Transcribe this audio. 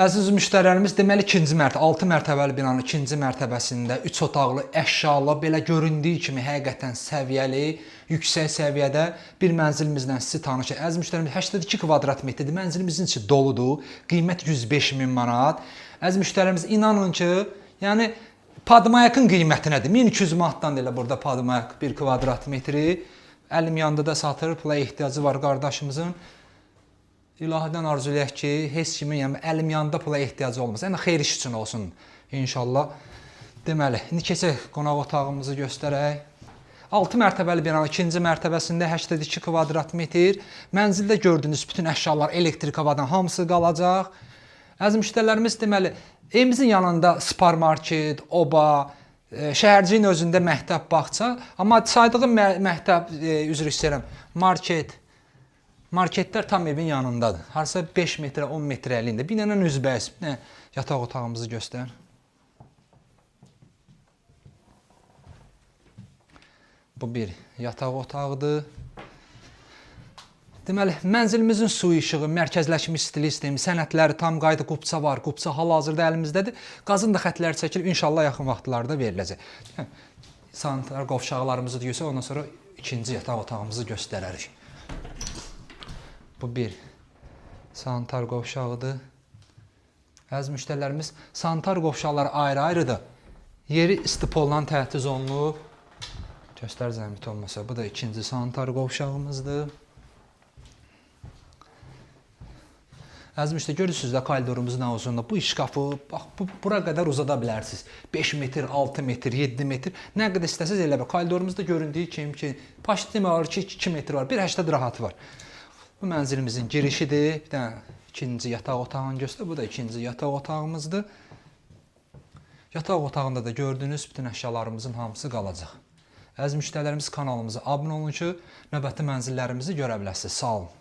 Əziz müştərilərimiz, deməli 2-ci mərtəbə, 6 mərtəbəli binanın 2-ci mərtəbəsində 3 otaqlı əşyalı, belə göründüyü kimi həqiqətən səviyyəli, yüksək səviyyədə bir mənzilimizlə sizi tanış edir. Əziz müştərilərimiz, 82 kvadrat metrdir. Mənzilimizin içi doludur. Qiymət 105 min manat. Əziz müştərilərimiz, inanın ki, yəni Padmayakın qiyməti nədir? 1200 manatdan elə burada Padmayak 1 kvadrat metri. Əlim yanında da satır, pula ehtiyacı var qardaşımızın. İlahidən arzulayaq ki, heç kimin yəni əlim yanında pula ehtiyacı olmaz. Yəni xeyir iş üçün olsun inşallah. Deməli, indi keçək qonaq otağımızı göstərək. 6 mərtəbəli binanın 2-ci mərtəbəsində 82 kvadrat metr. Mənzildə gördüyünüz bütün əşyalar, elektrik, havadan hamısı qalacaq. Əziz müştərilərimiz, deməli, evimizin yanında supermarket, oba, şəhərciyin özündə məktəb, bağça. Amma saydığım məktəb, üzr istəyirəm, marketlər tam evin yanındadır. Harasa 5 metrə, 10 metrə əlində. Binanın üzbəyiz. Yataq otağımızı göstər. Bu bir yataq otağıdır. Deməli, mənzilimizin su işığı, mərkəzləşmiş stil sistemi, sənədləri tam qayda, qubça var. Qubça hal-hazırda əlimizdədir. Qazın da xətləri çəkilib, inşallah yaxın vaxtlarda veriləcək. Sanitar qovşaqlarımızı deyirsə, ondan sonra ikinci yataq otağımızı göstərərik. Bu bir sanitar qovşağıdır. Əziz müştərilərimiz, sanitar qovşaqları ayrı-ayrıdır. Yeri istipolla təchiz olunub. Göstər zəhmət olmasa. Bu da ikinci sanitar qovşağımızdır. Əziz müştəri, görürsünüz də koridorumuzun uzunluğu. Bu şkafı bura qədər uzada bilərsiniz. 5 metr, 6 metr, 7 metr. Nə qədər istəsiniz elə bir. Koridorumuzda göründüyü kimi ki, paşt demək var ki, 2 metr var. 1,80 rahatı var. Bu mənzilimizin girişidir. Bir dənə ikinci yataq otağını göstər. Bu da ikinci yataq otağımızdır. Yataq otağında da gördüyünüz bütün əşyalarımızın hamısı qalacaq. Əziz müştərilərimiz, kanalımıza abunə olun ki, növbəti mənzillərimizi görə biləsiniz. Sağ olun.